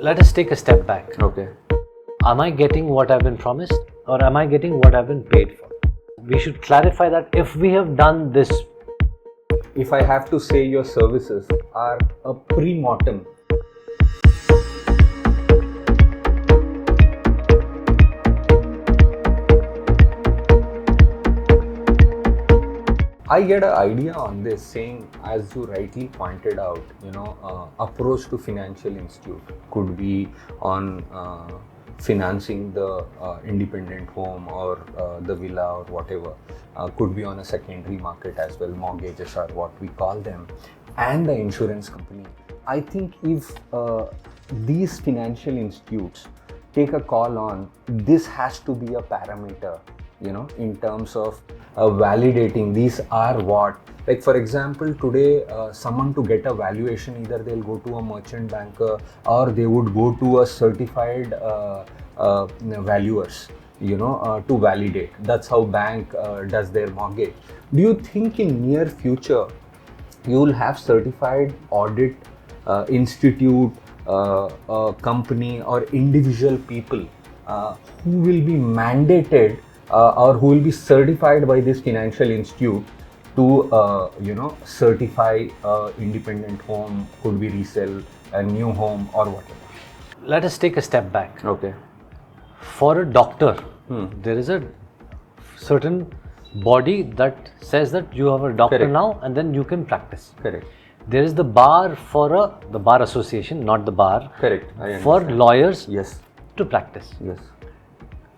Let us take a step back. Okay. Am I getting what I've been promised, or am I getting what I've been paid for? We should clarify that if we have done this. If I have to say, your services are a pre-mortem. I get an idea on this saying, as you rightly pointed out, approach to financial institute could be on financing the independent home or the villa or whatever, could be on a secondary market as well. Mortgages are what we call them, and the insurance company. I think if these financial institutes take a call on, this has to be a parameter, in terms of validating these are what. Like for example, today someone to get a valuation, either they'll go to a merchant banker or they would go to a certified valuers, to validate. That's how bank does their mortgage. Do you think in near future you will have certified audit institute, company or individual people who will be mandated or who will be certified by this financial institute to certify independent home, could be resell a new home or whatever? Let us take a step back. Okay. For a doctor, there is a certain body that says that you have a doctor. Correct. Now, and then you can practice. Correct. There is the bar for the bar association, not the bar. Correct. I For understand. lawyers, Yes. to practice. Yes.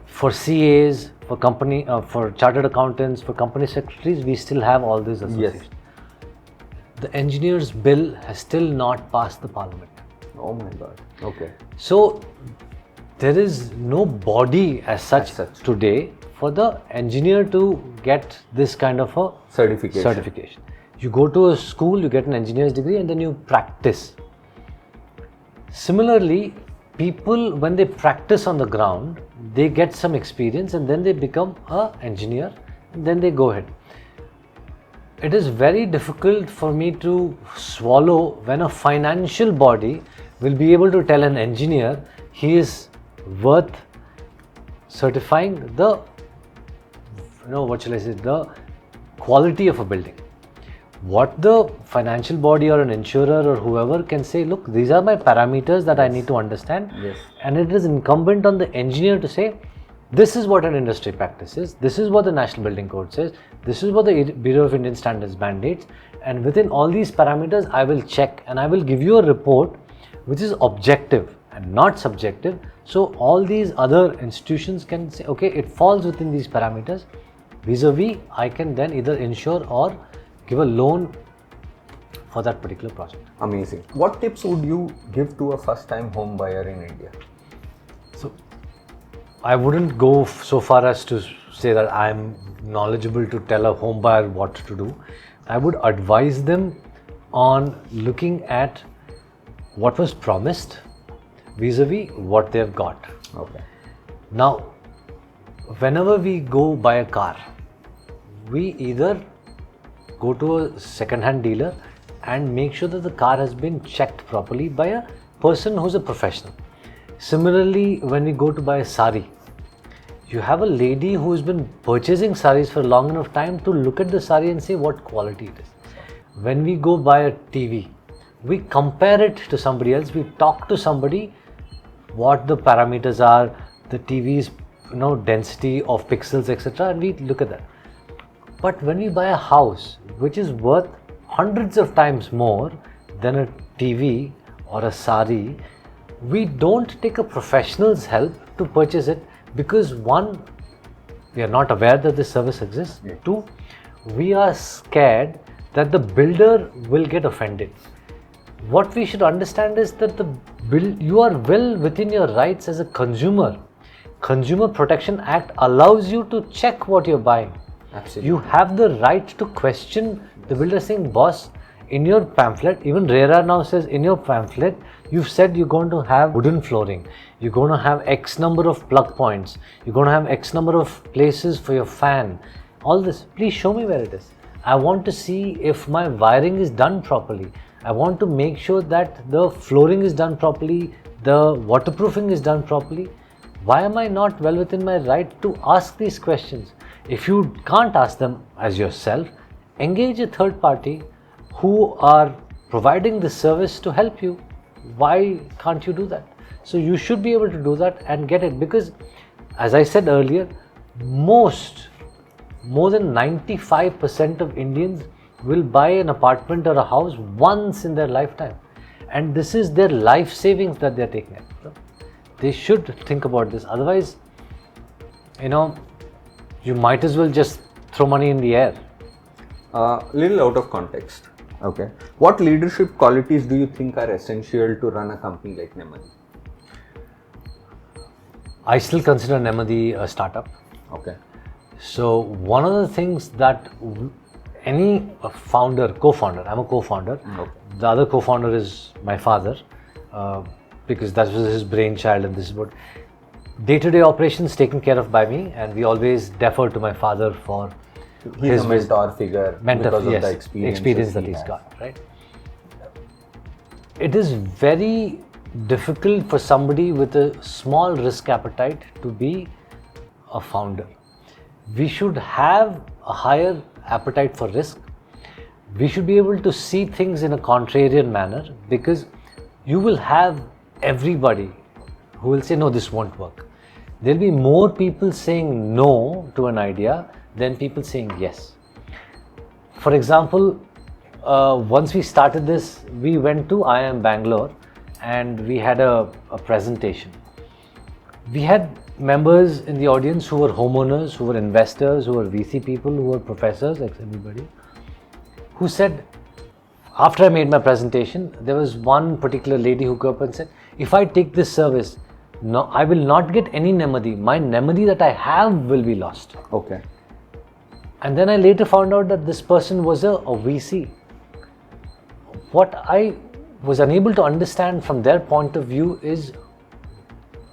For CAs, for company, for chartered accountants, for company secretaries, we still have all these associations. Yes. The engineers bill has still not passed the parliament. Oh my God. Okay. So there is no body as such today for the engineer to get this kind of a certification. You go to a school, you get an engineer's degree, and then you practice. Similarly, people, when they practice on the ground, they get some experience and then they become an engineer, and then they go ahead. It is very difficult for me to swallow when a financial body will be able to tell an engineer he is worth certifying the, the quality of a building. What the financial body or an insurer or whoever can say, look, these are my parameters that I need to understand. Yes. And it is incumbent on the engineer to say, this is what an industry practice is, this is what the National Building Code says, this is what the Bureau of Indian Standards mandates, and within all these parameters I will check and I will give you a report which is objective and not subjective. So all these other institutions can say, okay, it falls within these parameters, vis-a-vis I can then either insure or give a loan for that particular project. Amazing. What tips would you give to a first-time home buyer in India? So, I wouldn't go so far as to say that I'm knowledgeable to tell a home buyer what to do. I would advise them on looking at what was promised vis-a-vis what they've got. Okay. Now, whenever we go buy a car, we either go to a second-hand dealer and make sure that the car has been checked properly by a person who's a professional. Similarly, when we go to buy a sari, you have a lady who's been purchasing saris for a long enough time to look at the sari and say what quality it is. When we go buy a TV, we compare it to somebody else, we talk to somebody what the parameters are, the TV's density of pixels, etc., and we look at that. But when we buy a house which is worth hundreds of times more than a TV or a sari, we don't take a professional's help to purchase it because one, we are not aware that this service exists. Yeah. Two, we are scared that the builder will get offended. What we should understand is that you are well within your rights as a consumer. Consumer Protection Act allows you to check what you're buying. Absolutely. You have the right to question the builder saying, boss, in your pamphlet, even RERA now says in your pamphlet, you've said you're going to have wooden flooring, you're going to have X number of plug points, you're going to have X number of places for your fan. All this, please show me where it is. I want to see if my wiring is done properly. I want to make sure that the flooring is done properly, the waterproofing is done properly, why am I not well within my right to ask these questions? If you can't ask them as yourself, engage a third party who are providing the service to help you. Why can't you do that? So you should be able to do that and get it, because as I said earlier, more than 95% of Indians will buy an apartment or a house once in their lifetime, and this is their life savings that they're taking it. They should think about this. Otherwise, you might as well just throw money in the air. Little out of context. Okay. What leadership qualities do you think are essential to run a company like Nemmadi? I still consider Nemmadi a startup. Okay. So one of the things that any co-founder, I'm a co-founder. Okay. The other co-founder is my father, because that was his brainchild, and this is what day-to-day operations taken care of by me, and we always defer to my father for his mentor figure because of yes, the experience that he's got, right? It is very difficult for somebody with a small risk appetite to be a founder. We should have a higher appetite for risk. We should be able to see things in a contrarian manner, because you will have everybody who will say, no, this won't work. There'll be more people saying no to an idea than people saying yes. For example, once we started this, we went to IIM Bangalore and we had a presentation. We had members in the audience who were homeowners, who were investors, who were VC people, who were professors, like everybody, who said, after I made my presentation, there was one particular lady who came up and said, if I take this service, no, I will not get any Nemmadi. My Nemmadi that I have will be lost. Okay. And then I later found out that this person was a VC. What I was unable to understand from their point of view is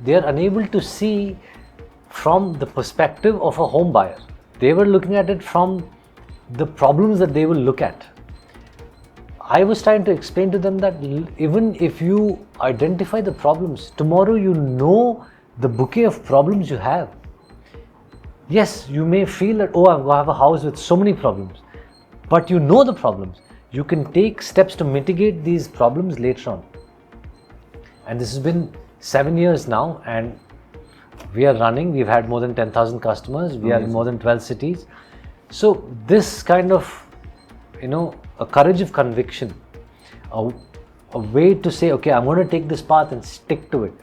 they are unable to see from the perspective of a home buyer. They were looking at it from the problems that they will look at. I was trying to explain to them that even if you identify the problems, tomorrow you know the bouquet of problems you have. Yes, you may feel that, oh, I have a house with so many problems, but you know the problems. You can take steps to mitigate these problems later on. And this has been 7 years now, and we are running. We've had more than 10,000 customers. We are in more than 12 cities. So this kind of, a courage of conviction, a way to say, okay, I'm going to take this path and stick to it.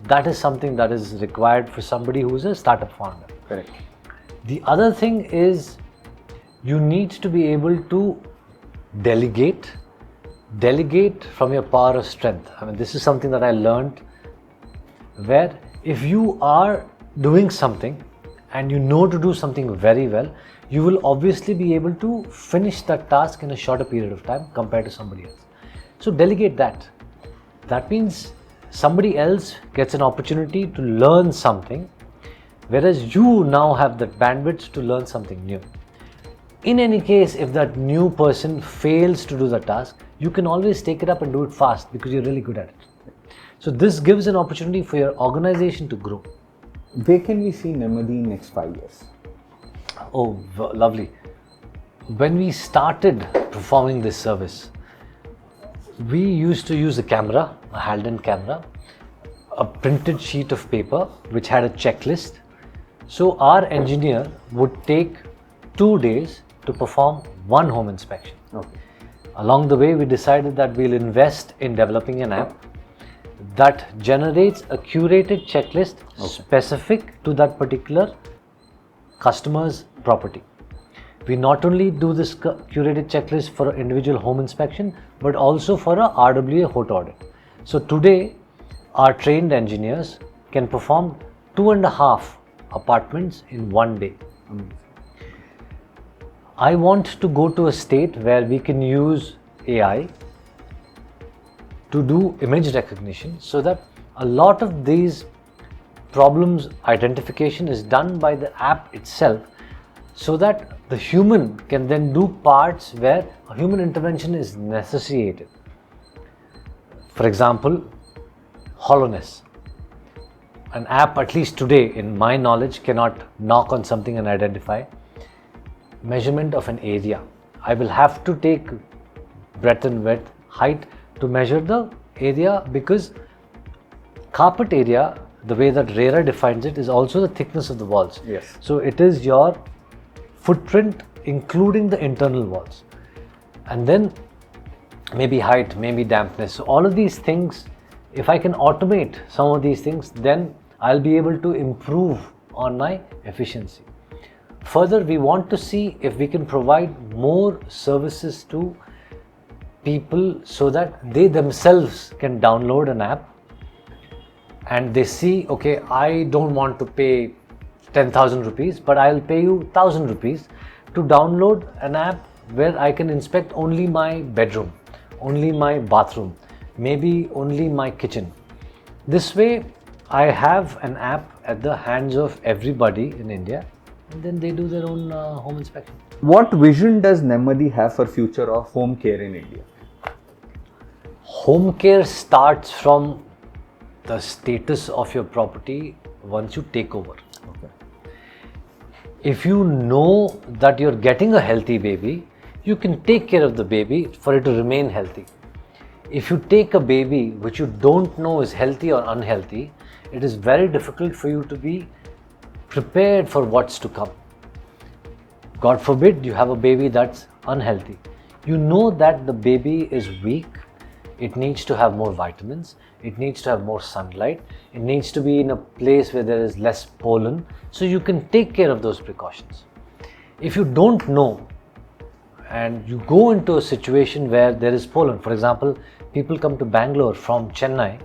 That is something that is required for somebody who is a startup founder. Correct. The other thing is you need to be able to delegate from your power of strength. I mean, this is something that I learned, where if you are doing something and you know to do something very well, you will obviously be able to finish that task in a shorter period of time compared to somebody else. So delegate that. That means somebody else gets an opportunity to learn something, whereas you now have the bandwidth to learn something new. In any case, if that new person fails to do the task, you can always take it up and do it fast because you're really good at it. So this gives an opportunity for your organization to grow. Where can we see Nemmadi in next 5 years? Oh, lovely. When we started performing this service, we used to use a camera, a Halden camera, a printed sheet of paper which had a checklist. So our engineer would take 2 days to perform one home inspection. Okay. Along the way, we decided that we'll invest in developing an app that generates a curated checklist specific to that particular customer's property. We not only do this curated checklist for an individual home inspection, but also for a RWA hot audit. So today, our trained engineers can perform 2.5 apartments in 1 day. I want to go to a state where we can use AI to do image recognition, so that a lot of these problems identification is done by the app itself, so that the human can then do parts where a human intervention is necessitated. For example, hollowness. An app, at least today, in my knowledge, cannot knock on something and identify. Measurement of an area. I will have to take breadth and width, height to measure the area, because carpet area, the way that RERA defines it, is also the thickness of the walls. Yes. So it is your footprint including the internal walls. And then maybe height, maybe dampness. So all of these things, if I can automate some of these things, then I'll be able to improve on my efficiency. Further, we want to see if we can provide more services to people so that they themselves can download an app and they see, okay, I don't want to pay 10,000 rupees, but I'll pay you 1,000 rupees to download an app where I can inspect only my bedroom, only my bathroom, maybe only my kitchen. This way, I have an app at the hands of everybody in India, and then they do their own home inspection. What vision does Nemmadi have for future of home care in India? Home care starts from the status of your property once you take over. Okay. If you know that you're getting a healthy baby, you can take care of the baby for it to remain healthy. If you take a baby which you don't know is healthy or unhealthy, it is very difficult for you to be prepared for what's to come. God forbid you have a baby that's unhealthy. You know that the baby is weak, it needs to have more vitamins, it needs to have more sunlight, it needs to be in a place where there is less pollen, so you can take care of those precautions. If you don't know and you go into a situation where there is pollen, for example, people come to Bangalore from Chennai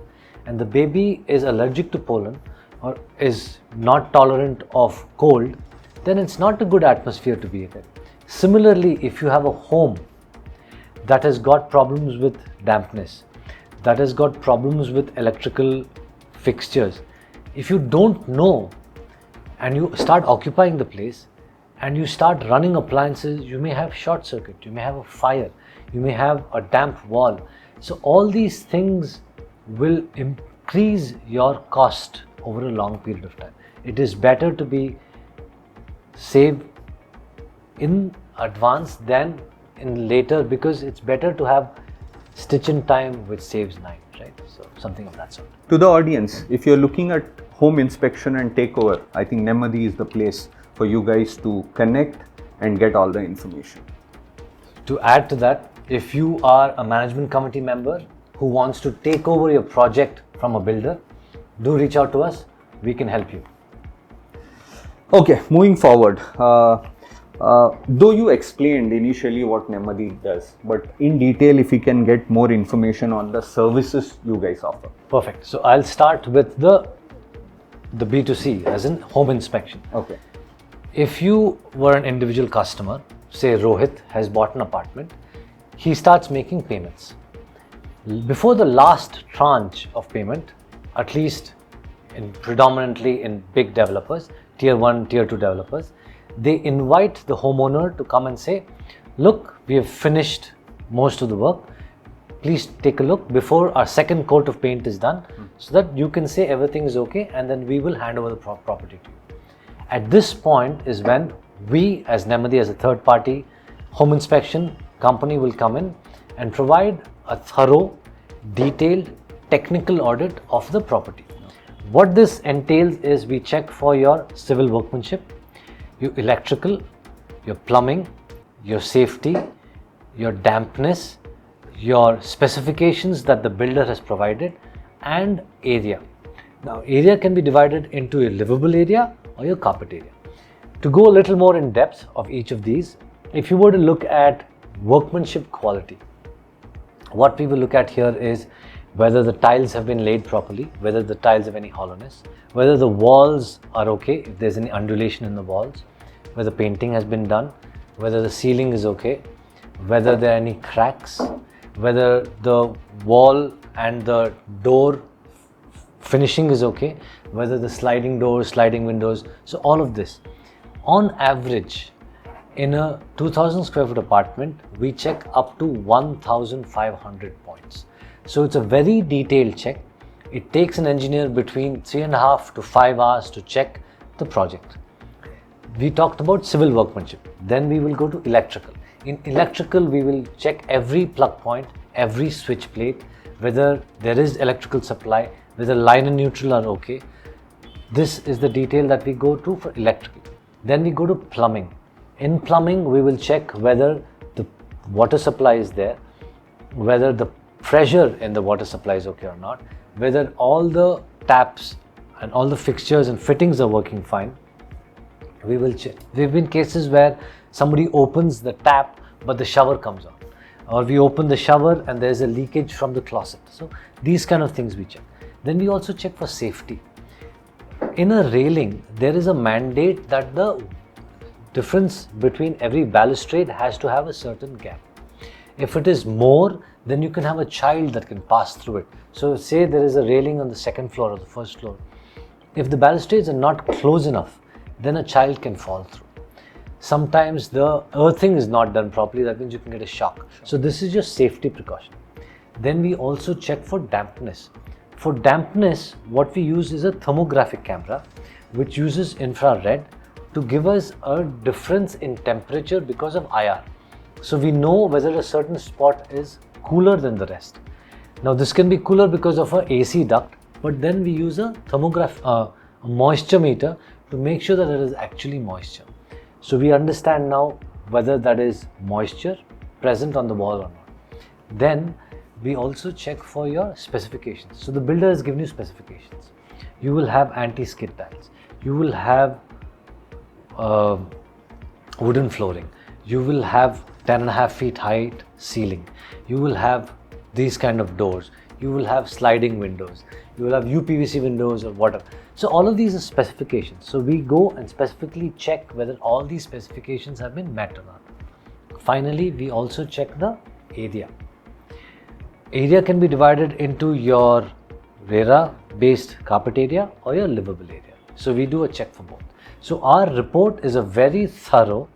and the baby is allergic to pollen or is not tolerant of cold, then it's not a good atmosphere to be in. Similarly, if you have a home that has got problems with dampness, that has got problems with electrical fixtures, if you don't know and you start occupying the place and you start running appliances, you may have short circuit, you may have a fire, you may have a damp wall. So all these things will increase your cost over a long period of time. It is better to be saved in advance than in later, because it's better to have stitch in time which saves nine, right? So something of that sort. To the audience, if you're looking at home inspection and takeover, I think Nemmadi is the place for you guys to connect and get all the information. To add to that, if you are a management committee member who wants to take over your project from a builder, do reach out to us. We can help you. Okay, moving forward. Though you explained initially what Nemmadi does, but in detail, if you can get more information on the services you guys offer. Perfect. So I'll start with the B2C, as in home inspection. Okay. If you were an individual customer, say Rohit has bought an apartment, he starts making payments. Before the last tranche of payment, at least predominantly in big developers, tier 1, tier 2 developers, they invite the homeowner to come and say, look, we have finished most of the work. Please take a look before our second coat of paint is done, so that you can say everything is okay, and then we will hand over the property to you. At this point is when we as Nemmadi, as a third party home inspection company, will come in and provide a thorough, detailed technical audit of the property. What this entails is we check for your civil workmanship, your electrical, your plumbing, your safety, your dampness, your specifications that the builder has provided, and area. Now, area can be divided into a livable area or your carpet area. To go a little more in depth of each of these, if you were to look at workmanship quality, what we will look at here is whether the tiles have been laid properly, whether the tiles have any hollowness, whether the walls are okay, if there's any undulation in the walls, whether painting has been done, whether the ceiling is okay, whether there are any cracks, whether the wall and the door finishing is okay, whether the sliding doors, sliding windows, so all of this. On average, in a 2000 square foot apartment, we check up to 1500 points. So it's a very detailed check, It takes an engineer between 3.5 to 5 hours to check the project. We talked about civil workmanship. Then we will go to electrical. In electrical, we will check every plug point, every switch plate, whether there is electrical supply, whether line and neutral are okay. This is the detail that we go to for electrical. Then we go to plumbing. In plumbing, we will check whether the water supply is there, whether the pressure in the water supply is okay or not, whether all the taps and all the fixtures and fittings are working fine. We will check. There have been cases where somebody opens the tap but the shower comes on, or we open the shower and there is a leakage from the closet. So these kind of things we check. Then we also check for safety. In a railing, there is a mandate that the difference between every balustrade has to have a certain gap. If it is more, then you can have a child that can pass through it. So say there is a railing on the second floor or the first floor. If the balustrades are not close enough, then a child can fall through. Sometimes the earthing is not done properly, that means you can get a shock. So this is your safety precaution. Then we also check for dampness. For dampness, what we use is a thermographic camera, which uses infrared to give us a difference in temperature because of IR. So we know whether a certain spot is cooler than the rest. Now this can be cooler because of a AC duct, but then we use a moisture meter to make sure that there is actually moisture. So we understand now whether that is moisture present on the wall or not. Then we also check for your specifications. So the builder has given you specifications. You will have anti-skid tiles. You will have wooden flooring. You will have 10.5 feet height ceiling. You will have these kind of doors. You will have sliding windows. You will have UPVC windows or whatever. So all of these are specifications. So we go and specifically check whether all these specifications have been met or not. Finally, we also check the area. Area can be divided into your RERA based carpet area or your livable area. So we do a check for both. So our report is a very thorough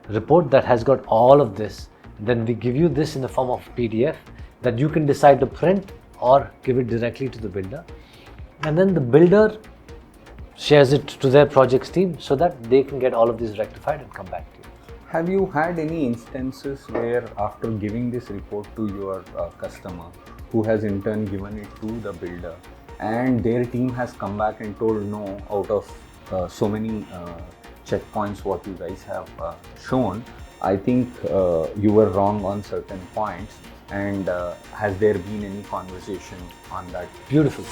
report that has got all of this. Then we give you this in the form of PDF that you can decide to print or give it directly to the builder. And then the builder shares it to their projects team so that they can get all of this rectified and come back to you. Have you had any instances where after giving this report to your customer, who has in turn given it to the builder, and their team has come back and told no, out of so many checkpoints what you guys have shown, I think you were wrong on certain points, and has there been any conversation on that? Beautiful.